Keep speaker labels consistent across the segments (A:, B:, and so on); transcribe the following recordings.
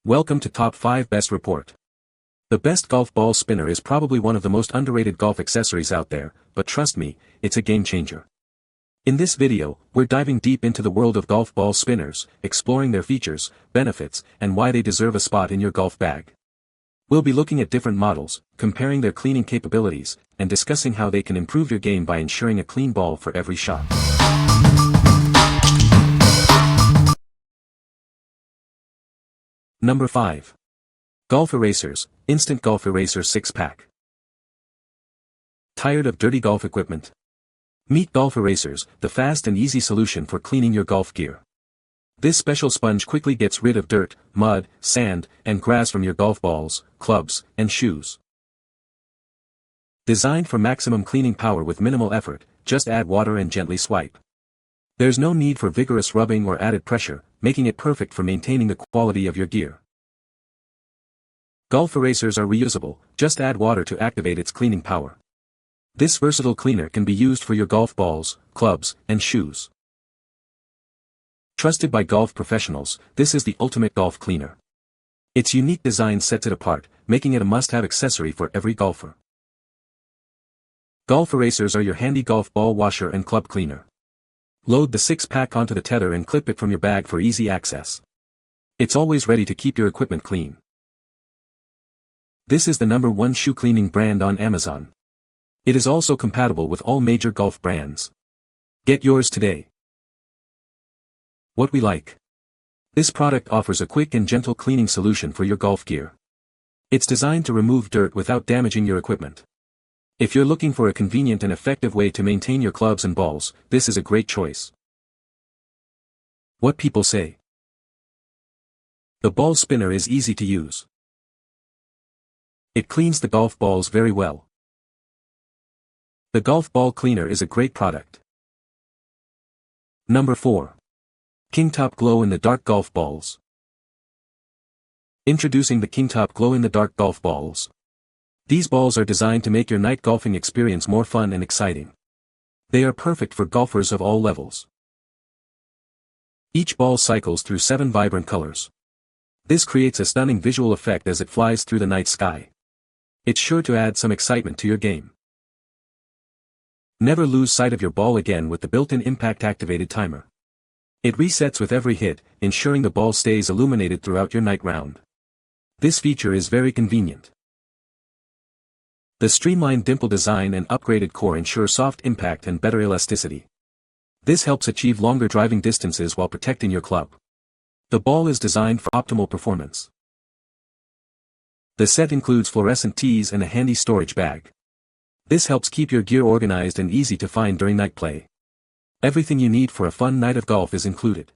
A: Welcome to Top 5 Best Report. The best golf ball spinner is probably one of the most underrated golf accessories out there, but trust me, it's a game changer. In this video, we're diving deep into the world of golf ball spinners, exploring their features, benefits, and why they deserve a spot in your golf bag. We'll be looking at different models, comparing their cleaning capabilities, and discussing how they can improve your game by ensuring a clean ball for every shot. Number 5. GolfERASERS, Instant Golf Eraser 6-Pack. Tired of dirty golf equipment? Meet GolfERASERS, the fast and easy solution for cleaning your golf gear. This special sponge quickly gets rid of dirt, mud, sand, and grass from your golf balls, clubs, and shoes. Designed for maximum cleaning power with minimal effort, just add water and gently swipe. There's no need for vigorous rubbing or added pressure, making it perfect for maintaining the quality of your gear. GolfERASERS are reusable, just add water to activate its cleaning power. This versatile cleaner can be used for your golf balls, clubs, and shoes. Trusted by golf professionals, this is the ultimate golf cleaner. Its unique design sets it apart, making it a must-have accessory for every golfer. GolfERASERS are your handy golf ball washer and club cleaner. Load the 6-pack onto the tether and clip it from your bag for easy access. It's always ready to keep your equipment clean. This is the #1 shoe cleaning brand on Amazon. It is also compatible with all major golf brands. Get yours today. What we like. This product offers a quick and gentle cleaning solution for your golf gear. It's designed to remove dirt without damaging your equipment. If you're looking for a convenient and effective way to maintain your clubs and balls, this is a great choice. What people say. The ball spinner is easy to use. It cleans the golf balls very well. The golf ball cleaner is a great product. Number 4. KINGTOP Glow-in-the-Dark Golf Balls. Introducing the KINGTOP Glow-in-the-Dark Golf Balls. These balls are designed to make your night golfing experience more fun and exciting. They are perfect for golfers of all levels. Each ball cycles through 7 vibrant colors. This creates a stunning visual effect as it flies through the night sky. It's sure to add some excitement to your game. Never lose sight of your ball again with the built-in impact-activated timer. It resets with every hit, ensuring the ball stays illuminated throughout your night round. This feature is very convenient. The streamlined dimple design and upgraded core ensure soft impact and better elasticity. This helps achieve longer driving distances while protecting your club. The ball is designed for optimal performance. The set includes fluorescent tees and a handy storage bag. This helps keep your gear organized and easy to find during night play. Everything you need for a fun night of golf is included.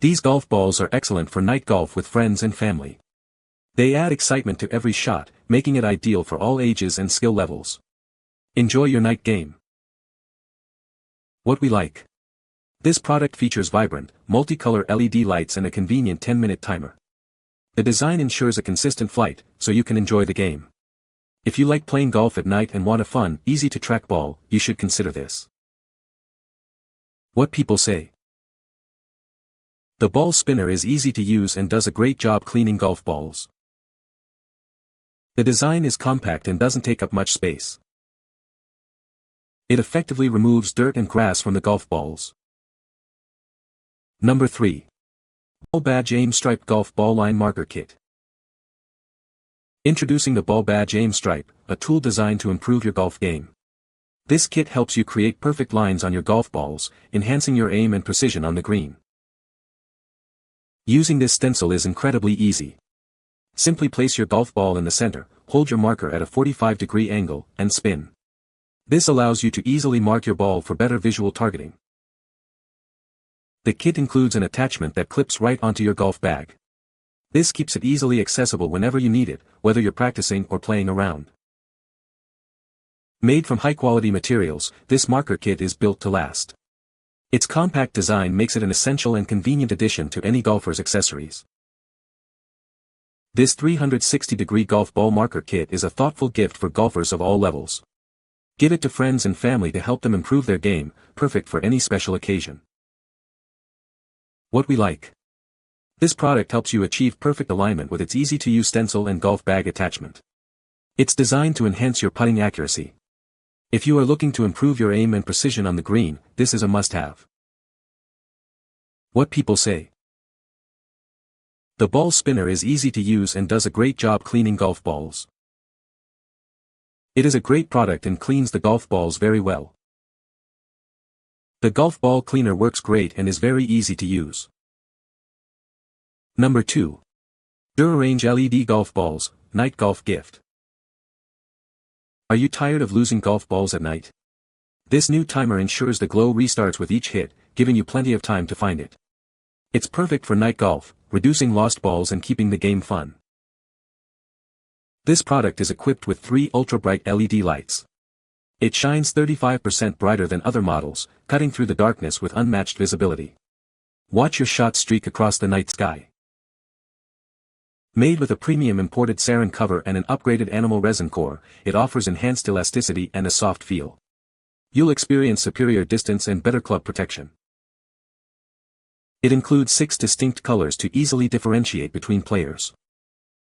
A: These golf balls are excellent for night golf with friends and family. They add excitement to every shot, making it ideal for all ages and skill levels. Enjoy your night game. What we like. This product features vibrant, multicolor LED lights and a convenient 10-minute timer. The design ensures a consistent flight, so you can enjoy the game. If you like playing golf at night and want a fun, easy-to-track ball, you should consider this. What people say. The ball spinner is easy to use and does a great job cleaning golf balls. The design is compact and doesn't take up much space. It effectively removes dirt and grass from the golf balls. Number 3. Ball Badge Aim Stripe Golf Ball Line Marker Kit. Introducing the Ball Badge Aim Stripe, a tool designed to improve your golf game. This kit helps you create perfect lines on your golf balls, enhancing your aim and precision on the green. Using this stencil is incredibly easy. Simply place your golf ball in the center, hold your marker at a 45-degree angle, and spin. This allows you to easily mark your ball for better visual targeting. The kit includes an attachment that clips right onto your golf bag. This keeps it easily accessible whenever you need it, whether you're practicing or playing around. Made from high-quality materials, this marker kit is built to last. Its compact design makes it an essential and convenient addition to any golfer's accessories. This 360-degree golf ball marker kit is a thoughtful gift for golfers of all levels. Give it to friends and family to help them improve their game, perfect for any special occasion. What we like. This product helps you achieve perfect alignment with its easy-to-use stencil and golf bag attachment. It's designed to enhance your putting accuracy. If you are looking to improve your aim and precision on the green, this is a must-have. What people say. The ball spinner is easy to use and does a great job cleaning golf balls. It is a great product and cleans the golf balls very well. The golf ball cleaner works great and is very easy to use. Number 2. DuraRange LED Golf Balls, Night Golf Gift. Are you tired of losing golf balls at night? This new timer ensures the glow restarts with each hit, giving you plenty of time to find it. It's perfect for night golf, reducing lost balls and keeping the game fun. This product is equipped with 3 ultra-bright LED lights. It shines 35% brighter than other models, cutting through the darkness with unmatched visibility. Watch your shot streak across the night sky. Made with a premium imported sarin cover and an upgraded animal resin core, it offers enhanced elasticity and a soft feel. You'll experience superior distance and better club protection. It includes 6 distinct colors to easily differentiate between players.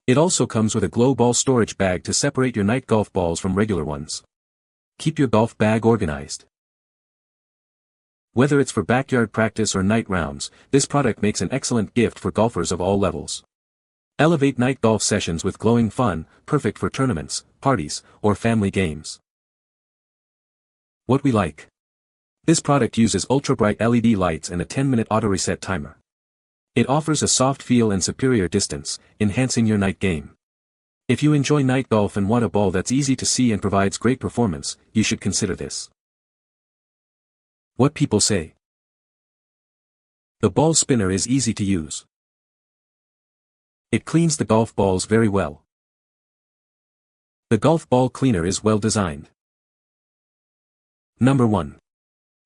A: It also comes with a glow ball storage bag to separate your night golf balls from regular ones. Keep your golf bag organized. Whether it's for backyard practice or night rounds, this product makes an excellent gift for golfers of all levels. Elevate night golf sessions with glowing fun, perfect for tournaments, parties, or family games. What we like. This product uses ultra-bright LED lights and a 10-minute auto-reset timer. It offers a soft feel and superior distance, enhancing your night game. If you enjoy night golf and want a ball that's easy to see and provides great performance, you should consider this. What people say. The ball spinner is easy to use. It cleans the golf balls very well. The golf ball cleaner is well designed. Number 1.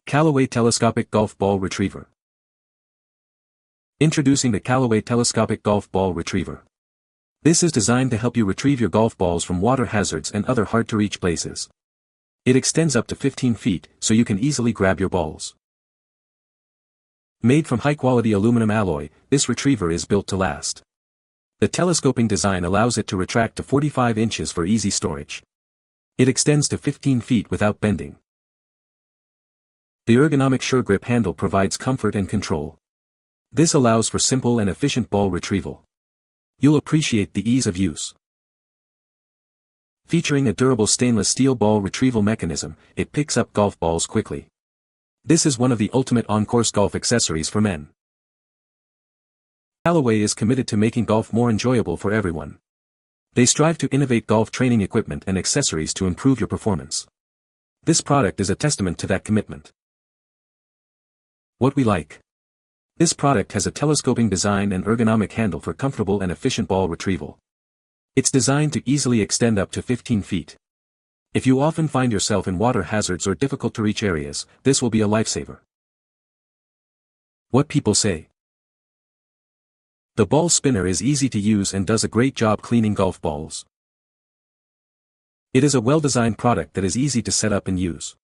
A: Callaway Telescopic Golf Ball Retriever. Introducing the Callaway Telescopic Golf Ball Retriever. This is designed to help you retrieve your golf balls from water hazards and other hard-to-reach places. It extends up to 15 feet, so you can easily grab your balls. Made from high-quality aluminum alloy, this retriever is built to last. The telescoping design allows it to retract to 45 inches for easy storage. It extends to 15 feet without bending. The ergonomic SureGrip handle provides comfort and control. This allows for simple and efficient ball retrieval. You'll appreciate the ease of use. Featuring a durable stainless steel ball retrieval mechanism, it picks up golf balls quickly. This is one of the ultimate on-course golf accessories for men. Callaway is committed to making golf more enjoyable for everyone. They strive to innovate golf training equipment and accessories to improve your performance. This product is a testament to that commitment. What we like. This product has a telescoping design and ergonomic handle for comfortable and efficient ball retrieval. It's designed to easily extend up to 15 feet. If you often find yourself in water hazards or difficult to reach areas, this will be a lifesaver. What people say. The ball spinner is easy to use and does a great job cleaning golf balls. It is a well-designed product that is easy to set up and use.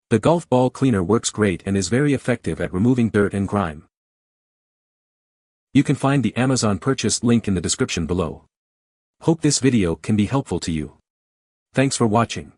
A: The golf ball cleaner works great and is very effective at removing dirt and grime. You can find the Amazon purchase link in the description below. Hope this video can be helpful to you. Thanks for watching.